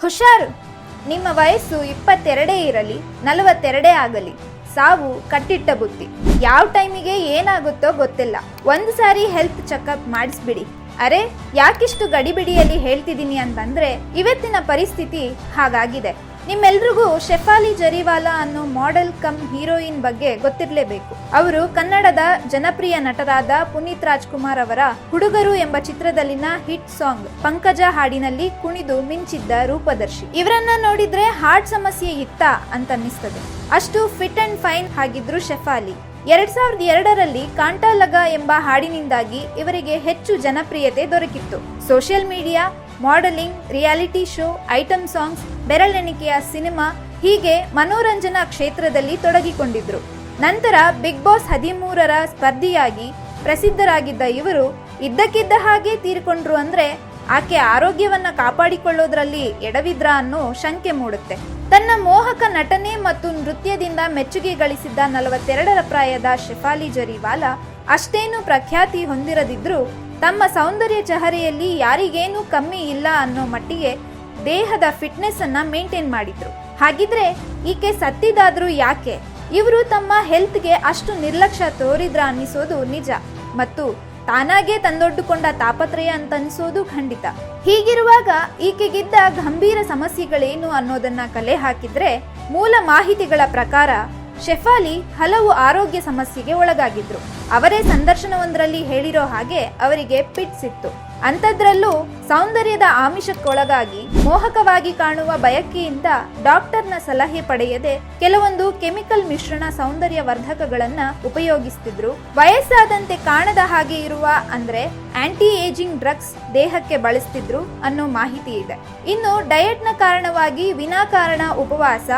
ಹುಷಾರು, ನಿಮ್ಮ ವಯಸ್ಸು 22 ಇರಲಿ 42 ಆಗಲಿ, ಸಾವು ಕಟ್ಟಿಟ್ಟ ಬುತ್ತಿ. ಯಾವ ಟೈಮಿಗೆ ಏನಾಗುತ್ತೋ ಗೊತ್ತಿಲ್ಲ. ಒಂದು ಸಾರಿ ಹೆಲ್ತ್ ಚೆಕಪ್ ಮಾಡಿಸ್ಬಿಡಿ. ಅರೆ, ಯಾಕಿಷ್ಟು ಗಡಿಬಿಡಿಯಲ್ಲಿ ಹೇಳ್ತಿದ್ದೀನಿ ಅಂತಂದ್ರೆ ಇವತ್ತಿನ ಪರಿಸ್ಥಿತಿ ಹಾಗಾಗಿದೆ. ನಿಮ್ಮೆಲ್ರಿಗೂ ಶೆಫಾಲಿ ಜರಿವಾಲಾ ಅನ್ನೋ ಮಾಡೆಲ್ ಕಮ್ ಹೀರೋಯಿನ್ ಬಗ್ಗೆ ಗೊತ್ತಿರಲೇಬೇಕು. ಅವರು ಕನ್ನಡದ ಜನಪ್ರಿಯ ನಟರಾದ ಪುನೀತ್ ರಾಜ್ಕುಮಾರ್ ಅವರ ಹುಡುಗರು ಎಂಬ ಚಿತ್ರದಲ್ಲಿನ ಹಿಟ್ ಸಾಂಗ್ ಪಂಕಜ ಹಾಡಿನಲ್ಲಿ ಕುಣಿದು ಮಿಂಚಿದ್ದ ರೂಪದರ್ಶಿ. ಇವರನ್ನ ನೋಡಿದ್ರೆ ಹಾರ್ಟ್ ಸಮಸ್ಯೆ ಇತ್ತ ಅಂತ ಅನ್ನಿಸ್ತದೆ. ಅಷ್ಟು ಫಿಟ್ ಅಂಡ್ ಫೈನ್ ಆಗಿದ್ರು ಶೆಫಾಲಿ. 2002ರಲ್ಲಿ ಕಾಂಟಾಲಗ ಎಂಬ ಹಾಡಿನಿಂದಾಗಿ ಇವರಿಗೆ ಹೆಚ್ಚು ಜನಪ್ರಿಯತೆ ದೊರಕಿತ್ತು. Social media, modelling, reality show, item songs, ಬೆರಳೆಣಿಕೆಯ ಸಿನಿಮಾ ಹೀಗೆ ಮನೋರಂಜನಾ ಕ್ಷೇತ್ರದಲ್ಲಿ ತೊಡಗಿಕೊಂಡಿದ್ರು. ನಂತರ ಬಿಗ್ ಬಾಸ್ 13ರ ಸ್ಪರ್ಧಿಯಾಗಿ ಪ್ರಸಿದ್ಧರಾಗಿದ್ದ ಇವರು ಇದ್ದಕ್ಕಿದ್ದ ಹಾಗೆ ತೀರಿಕೊಂಡ್ರು ಅಂದ್ರೆ ಆಕೆ ಆರೋಗ್ಯವನ್ನ ಕಾಪಾಡಿಕೊಳ್ಳೋದ್ರಲ್ಲಿ ಎಡವಿದ್ರ ಅನ್ನೋ ಶಂಕೆ ಮೂಡುತ್ತೆ. ತನ್ನ ಮೋಹಕ ನಟನೆ ಮತ್ತು ನೃತ್ಯದಿಂದ ಮೆಚ್ಚುಗೆ ಗಳಿಸಿದ್ದ 42ರ ಪ್ರಾಯದ ಶೆಫಾಲಿ ಜರಿವಾಲಾ ಅಷ್ಟೇನು ಪ್ರಖ್ಯಾತಿ ಹೊಂದಿರದಿದ್ರೂ ತಮ್ಮ ಸೌಂದರ್ಯ ಚಹರೆಯಲ್ಲಿ ಯಾರಿಗೇನೂ ಕಮ್ಮಿ ಇಲ್ಲ ಅನ್ನೋ ಮಟ್ಟಿಗೆ ದೇಹದ ಫಿಟ್ನೆಸ್ ಅನ್ನ ಮೇಂಟೈನ್ ಮಾಡಿದ್ರು. ಹಾಗಿದ್ರೆ ಈಕೆ ಸತ್ತಿದಾದ್ರೂ ಯಾಕೆ? ಇವರು ತಮ್ಮ ಹೆಲ್ತ್ಗೆ ಅಷ್ಟು ನಿರ್ಲಕ್ಷ್ಯ ತೋರಿದ್ರ ಅನ್ನಿಸೋದು ನಿಜ, ಮತ್ತು ತಾನಾಗೇ ತಂದೊಡ್ಡುಕೊಂಡ ತಾಪತ್ರಯ ಅಂತ ಅನಿಸೋದು ಖಂಡಿತ. ಹೀಗಿರುವಾಗ ಈಕೆಗಿದ್ದ ಗಂಭೀರ ಸಮಸ್ಯೆಗಳೇನು ಅನ್ನೋದನ್ನ ಕಲೆ ಹಾಕಿದ್ರೆ ಮೂಲ ಮಾಹಿತಿಗಳ ಪ್ರಕಾರ ಶೆಫಾಲಿ ಹಲವು ಆರೋಗ್ಯ ಸಮಸ್ಯೆಗೆ ಒಳಗಾಗಿದ್ರು. ಅವರೇ ಸಂದರ್ಶನವೊಂದರಲ್ಲಿ ಹೇಳಿರೋ ಹಾಗೆ ಅವರಿಗೆ ಪಿಟ್ಸ್ ಇತ್ತು. ಅಂಥದ್ರಲ್ಲೂ ಸೌಂದರ್ಯದ ಆಮಿಷಕ್ಕೊಳಗಾಗಿ ಮೋಹಕವಾಗಿ ಕಾಣುವ ಬಯಕೆಯಿಂದ ಡಾಕ್ಟರ್ನ ಸಲಹೆ ಪಡೆಯದೆ ಕೆಲವೊಂದು ಕೆಮಿಕಲ್ ಮಿಶ್ರಣ ಸೌಂದರ್ಯ ವರ್ಧಕಗಳನ್ನ ಉಪಯೋಗಿಸ್ತಿದ್ರು. ವಯಸ್ಸಾದಂತೆ ಕಾಣದ ಹಾಗೆ ಇರುವ ಅಂದ್ರೆ ಆಂಟಿ ಏಜಿಂಗ್ ಡ್ರಗ್ಸ್ ದೇಹಕ್ಕೆ ಬಳಸ್ತಿದ್ರು ಅನ್ನೋ ಮಾಹಿತಿ ಇದೆ. ಇನ್ನು ಡಯಟ್ನ ಕಾರಣವಾಗಿ ವಿನಾಕಾರಣ ಉಪವಾಸ,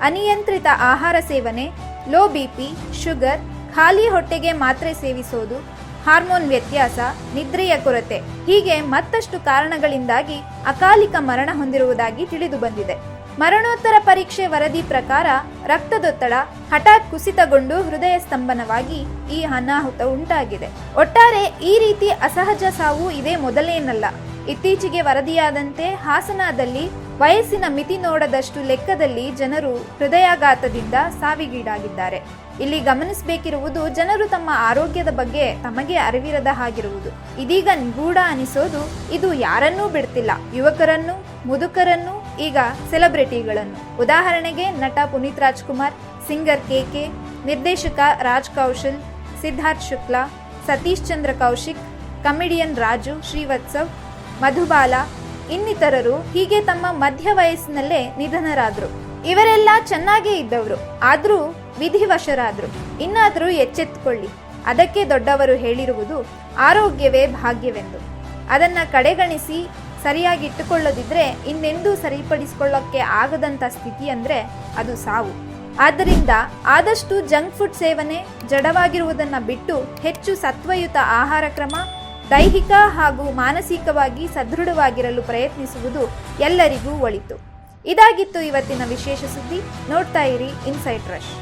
ಅನಿಯಂತ್ರಿತ ಆಹಾರ ಸೇವನೆ, ಲೋ ಬಿಪಿ, ಶುಗರ್, ಖಾಲಿ ಹೊಟ್ಟೆಗೆ ಮಾತ್ರೆ ಸೇವಿಸೋದು, ಹಾರ್ಮೋನ್ ವ್ಯತ್ಯಾಸ, ನಿದ್ರೆಯ ಕೊರತೆ ಹೀಗೆ ಮತ್ತಷ್ಟು ಕಾರಣಗಳಿಂದಾಗಿ ಅಕಾಲಿಕ ಮರಣ ಹೊಂದಿರುವುದಾಗಿ ತಿಳಿದು ಬಂದಿದೆ. ಮರಣೋತ್ತರ ಪರೀಕ್ಷೆ ವರದಿ ಪ್ರಕಾರ ರಕ್ತದೊತ್ತಡ ಹಠಾತ್ ಕುಸಿತಗೊಂಡು ಹೃದಯ ಸ್ತಂಭನವಾಗಿ ಈ ಅನಾಹುತ ಉಂಟಾಗಿದೆ. ಒಟ್ಟಾರೆ ಈ ರೀತಿ ಅಸಹಜ ಸಾವು ಇದೇ ಮೊದಲೇನಲ್ಲ. ಇತ್ತೀಚೆಗೆ ವರದಿಯಾದಂತೆ ಹಾಸನದಲ್ಲಿ ವಯಸ್ಸಿನ ಮಿತಿ ನೋಡದಷ್ಟು ಲೆಕ್ಕದಲ್ಲಿ ಜನರು ಹೃದಯಾಘಾತದಿಂದ ಸಾವಿಗೀಡಾಗಿದ್ದಾರೆ. ಇಲ್ಲಿ ಗಮನಿಸಬೇಕಿರುವುದು ಜನರು ತಮ್ಮ ಆರೋಗ್ಯದ ಬಗ್ಗೆ ತಮಗೆ ಅರಿವಿರದ ಹಾಗಿರುವುದು. ಇದೀಗ ನಿಗೂಢ ಅನಿಸೋದು ಇದು ಯಾರನ್ನೂ ಬಿಡ್ತಿಲ್ಲ. ಯುವಕರನ್ನು, ಮುದುಕರನ್ನು, ಈಗ ಸೆಲೆಬ್ರಿಟಿಗಳನ್ನು. ಉದಾಹರಣೆಗೆ ನಟ ಪುನೀತ್ ರಾಜ್ಕುಮಾರ್, ಸಿಂಗರ್ KK, ನಿರ್ದೇಶಕ ರಾಜ್ ಕೌಶಲ್, ಸಿದ್ಧಾರ್ಥ್ ಶುಕ್ಲಾ, ಸತೀಶ್ ಚಂದ್ರ ಕೌಶಿಕ್, ಕಮಿಡಿಯನ್ ರಾಜು ಶ್ರೀವತ್ಸವ್, ಮಧುಬಾಲ ಇನ್ನಿತರರು ಹೀಗೆ ತಮ್ಮ ಮಧ್ಯ ವಯಸ್ಸಿನಲ್ಲೇ ನಿಧನರಾದ್ರು. ಇವರೆಲ್ಲ ಚೆನ್ನಾಗೇ ಇದ್ದವರು, ಆದ್ರೂ ವಿಧಿವಶರಾದ್ರು. ಇನ್ನಾದ್ರೂ ಎಚ್ಚೆತ್ತುಕೊಳ್ಳಿ. ಅದಕ್ಕೆ ದೊಡ್ಡವರು ಹೇಳಿರುವುದು ಆರೋಗ್ಯವೇ ಭಾಗ್ಯವೆಂದು. ಅದನ್ನ ಕಡೆಗಣಿಸಿ ಸರಿಯಾಗಿಟ್ಟುಕೊಳ್ಳದಿದ್ರೆ ಇನ್ನೆಂದೂ ಸರಿಪಡಿಸಿಕೊಳ್ಳೋಕ್ಕೆ ಆಗದಂತ ಸ್ಥಿತಿ ಅಂದ್ರೆ ಅದು ಸಾವು. ಆದ್ದರಿಂದ ಆದಷ್ಟು ಜಂಕ್ ಫುಡ್ ಸೇವನೆ, ಜಡವಾಗಿರುವುದನ್ನ ಬಿಟ್ಟು ಹೆಚ್ಚು ಸತ್ವಯುತ ಆಹಾರ ಕ್ರಮ, ದೈಹಿಕ ಹಾಗೂ ಮಾನಸಿಕವಾಗಿ ಸದೃಢವಾಗಿರಲು ಪ್ರಯತ್ನಿಸುವುದು ಎಲ್ಲರಿಗೂ ಒಳಿತು. ಇದಾಗಿತ್ತು ಇವತ್ತಿನ ವಿಶೇಷ ಸುದ್ದಿ. ನೋಡ್ತಾ ಇರಿ ಇನ್ಸೈಟ್ ರಶ್.